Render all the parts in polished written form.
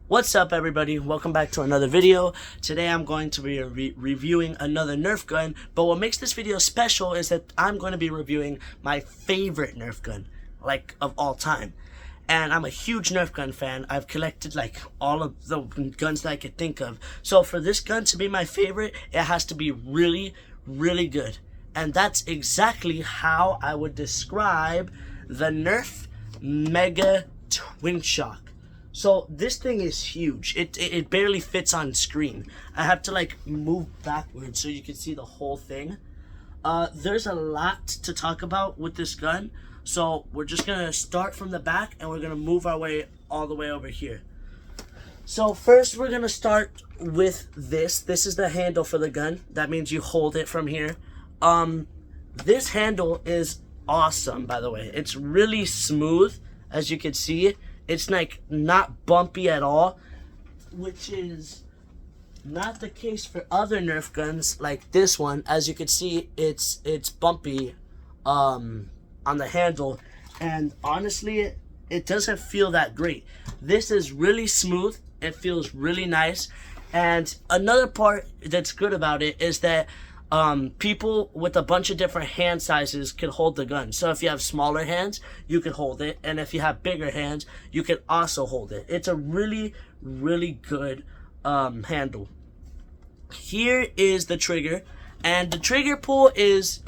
What's up, everybody? Welcome back to another video. Today I'm going to be reviewing another Nerf gun, but what makes this video special is that I'm going to be reviewing my favorite Nerf gun, like, of all time. And I'm a huge Nerf gun fan. I've collected, like, all of the guns that I could think of. So for this gun to be my favorite, it has to be really, really good. And that's exactly how I would describe the Nerf Mega Twinshock. So this thing is huge. It barely fits on screen. I have to like move backwards so you can see the whole thing. There's a lot to talk about with this gun. So we're just gonna start from the back and we're gonna move our way all the way over here. So first we're gonna start with this. This is the handle for the gun. That means you hold it from here. This handle is awesome, by the way. It's really smooth, as you can see. It's like not bumpy at all, which is not the case for other Nerf guns like this one. As you can see, it's bumpy on the handle, and honestly it doesn't feel that great. This is really smooth. It feels really nice. And another part that's good about it is that people with a bunch of different hand sizes can hold the gun. So if you have smaller hands, you can hold it. And if you have bigger hands, you can also hold it. It's a really, really good handle. Here is the trigger. And the trigger pull is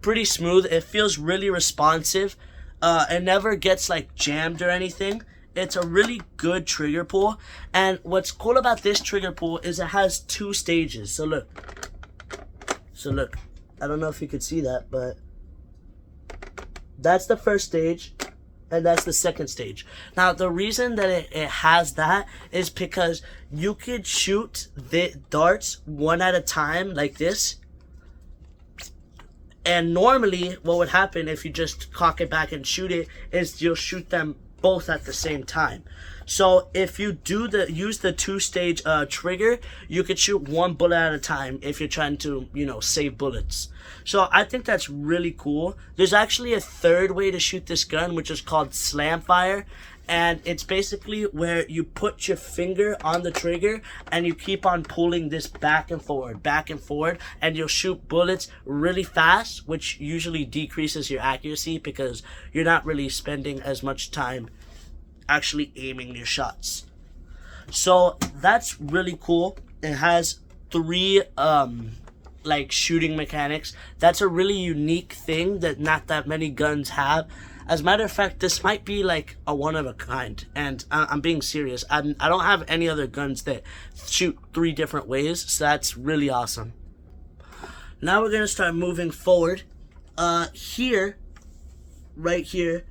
pretty smooth. It feels really responsive. It never gets like jammed or anything. It's a really good trigger pull. And what's cool about this trigger pull is it has two stages. So look, I don't know if you could see that, but that's the first stage, and that's the second stage. Now, the reason that it has that is because you could shoot the darts one at a time, like this. And normally, what would happen if you just cock it back and shoot it is you'll shoot them both at the same time. So if you use the two-stage trigger, you could shoot one bullet at a time if you're trying to, save bullets. So I think that's really cool. There's actually a third way to shoot this gun, which is called slam fire. And it's basically where you put your finger on the trigger and you keep on pulling this back and forward, and you'll shoot bullets really fast, which usually decreases your accuracy because you're not really spending as much time actually aiming your shots. So that's really cool. It has three like shooting mechanics. That's a really unique thing that not that many guns have. As a matter of fact, this might be like a one of a kind, and I'm being serious. I don't have any other guns that shoot three different ways, so that's really awesome. Now we're gonna start moving forward. Here, right here,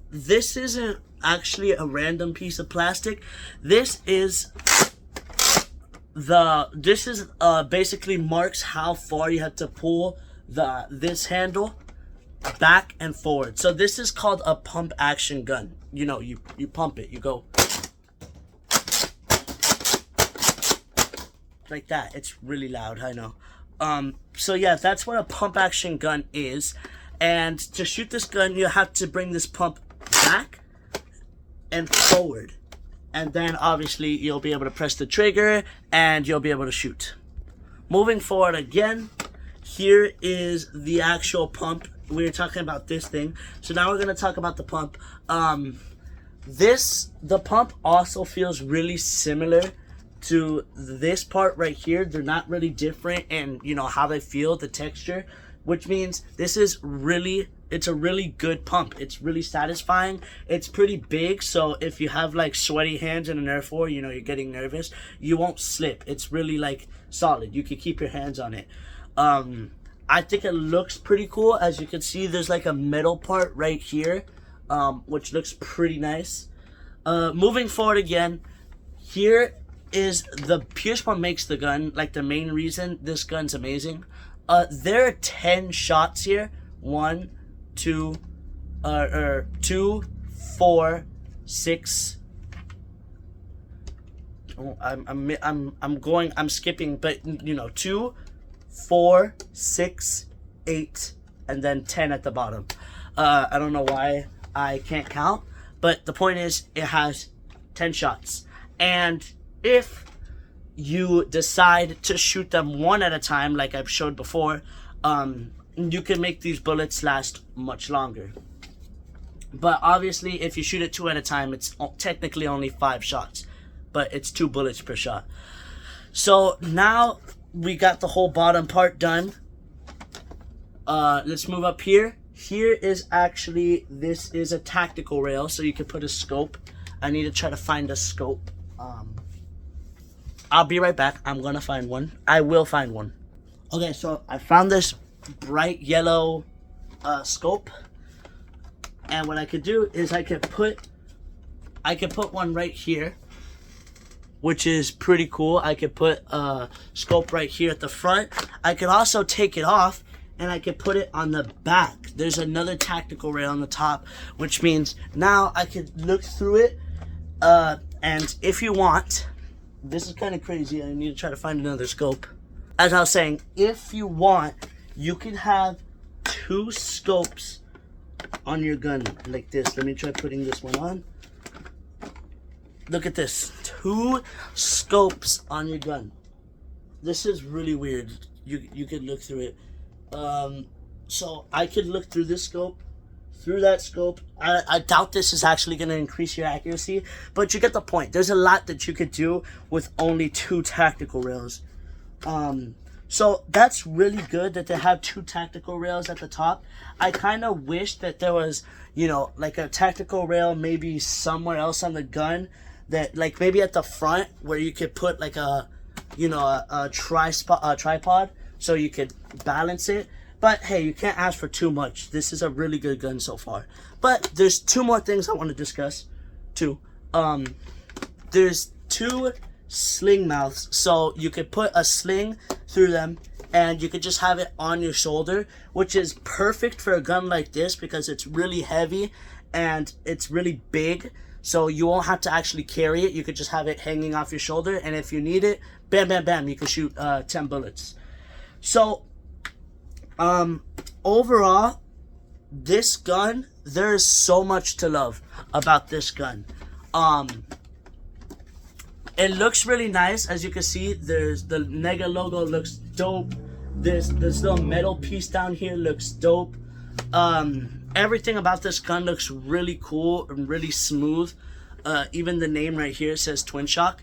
this isn't actually a random piece of plastic. This is basically marks how far you have to pull this handle back and forward. So this is called a pump action gun. You pump it, you go like that. It's really loud, I know. So yeah, that's what a pump action gun is. And to shoot this gun, you have to bring this pump back and forward, and then obviously you'll be able to press the trigger and you'll be able to shoot. Moving forward again, here is the actual pump. We were talking about this thing, so now we're going to talk about the pump. The pump also feels really similar to this part right here. They're not really different in how they feel, the texture, which means this is it's a really good pump. It's really satisfying. It's pretty big, so if you have like sweaty hands in a Nerf war, you're getting nervous, you won't slip. It's really like solid. You can keep your hands on it. I think it looks pretty cool. As you can see, there's like a metal part right here, which looks pretty nice. Moving forward again, here is the Pierce pump makes the gun, like the main reason this gun's amazing. There are 10 shots here. 1, 2, 4, 6. Oh, I'm skipping, but 2, 4, 6, 8, and then 10 at the bottom. I don't know why I can't count, but the point is it has 10 shots. And if you decide to shoot them one at a time, like I've showed before, you can make these bullets last much longer. But obviously, if you shoot it two at a time, it's technically only 5 shots, but it's 2 bullets per shot. So now we got the whole bottom part done. Let's move up here. Here is actually, this is a tactical rail, so you can put a scope. I need to try to find a scope. I'll be right back. I'm gonna find one. I will find one. Okay, so I found this bright yellow scope, and what I could do is I could put one right here, which is pretty cool. I could put a scope right here at the front. I could also take it off and I could put it on the back. There's another tactical rail on the top, which means now I could look through it. And if you want, this is kind of crazy. I need to try to find another scope. As I was saying, if you want, you can have 2 scopes on your gun like this. Let me try putting this one on. Look at this. 2 scopes on your gun. This is really weird. You could look through it. So I could look through this scope, through that scope. I doubt this is actually going to increase your accuracy, but you get the point. There's a lot that you could do with only 2 tactical rails. So that's really good that they have 2 tactical rails at the top. I kind of wish that there was, you know, like a tactical rail maybe somewhere else on the gun, that like maybe at the front where you could put like a, you know, a tripod so you could balance it. But hey, you can't ask for too much. This is a really good gun so far. But there's 2 more things I want to discuss too. There's 2 sling mouths, so you could put a sling through them and you could just have it on your shoulder, which is perfect for a gun like this because it's really heavy and it's really big, so you won't have to actually carry it. You could just have it hanging off your shoulder, and if you need it, bam bam bam, you can shoot 10 bullets. So overall, this gun, there is so much to love about this gun. It looks really nice. As you can see, there's the Mega logo looks dope. This little metal piece down here looks dope. Everything about this gun looks really cool and really smooth. Even the name right here says Twinshock.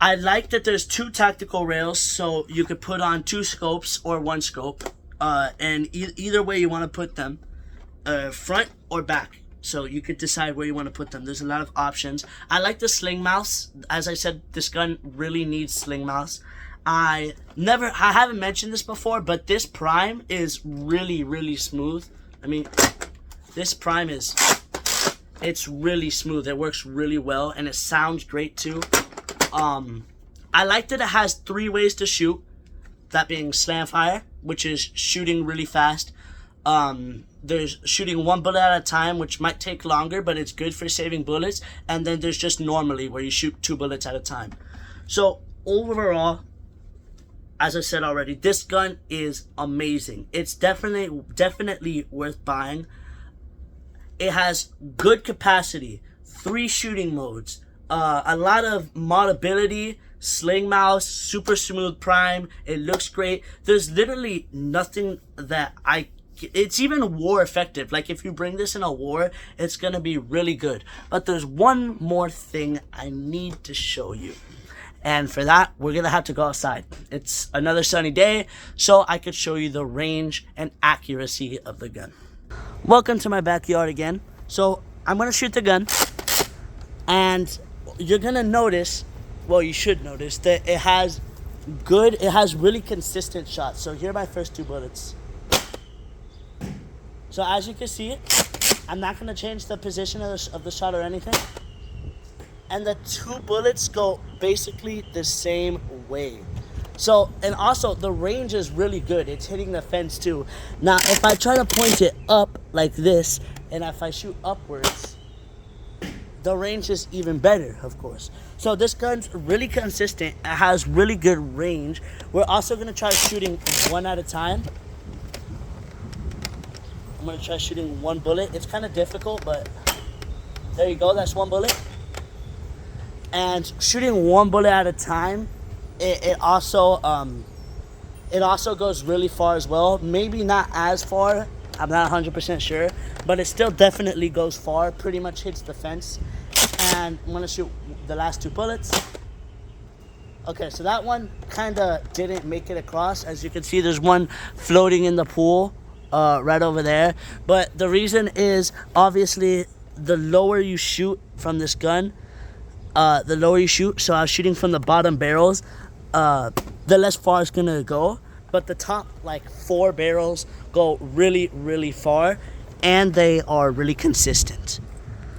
I like that there's 2 tactical rails, so you could put on 2 scopes or 1 scope. And either way you want to put them, front or back. So you could decide where you want to put them. There's a lot of options. I like the sling mouse. As I said, this gun really needs sling mouse. I haven't mentioned this before, but this prime is really, really smooth. I mean, this prime it's really smooth. It works really well, and it sounds great too. I like that it has 3 ways to shoot. That being slam fire, which is shooting really fast. There's shooting 1 bullet at a time, which might take longer, but it's good for saving bullets. And then there's just normally, where you shoot 2 bullets at a time. So overall, as I said already, this gun is amazing. It's definitely worth buying. It has good capacity, 3 shooting modes, a lot of modability, sling mouse, super smooth prime. It looks great. There's literally nothing that it's even war effective. Like if you bring this in a war, it's gonna be really good. But there's one more thing I need to show you, and for that we're gonna have to go outside. It's another sunny day, so I could show you the range and accuracy of the gun. Welcome to my backyard again. So I'm gonna shoot the gun, and you're gonna notice, well, you should notice that it has really consistent shots. So here are my first 2 bullets. So as you can see, I'm not going to change the position of the shot or anything. And the 2 bullets go basically the same way. So, and also the range is really good. It's hitting the fence too. Now, if I try to point it up like this, and if I shoot upwards, the range is even better, of course. So this gun's really consistent. It has really good range. We're also going to try shooting 1 at a time. I'm going to try shooting 1 bullet. It's kind of difficult, but there you go. That's 1 bullet. And shooting one bullet at a time, it also goes really far as well. Maybe not as far, I'm not 100% sure, but it still definitely goes far. Pretty much hits the fence. And I'm gonna shoot the last 2 bullets. Okay, so that one kind of didn't make it across. As you can see, there's one floating in the pool right over there. But the reason is, obviously, the lower you shoot from this gun, the lower you shoot, so I was shooting from the bottom barrels, the less far it's gonna go. But the top, like, 4 barrels go really, really far, and they are really consistent.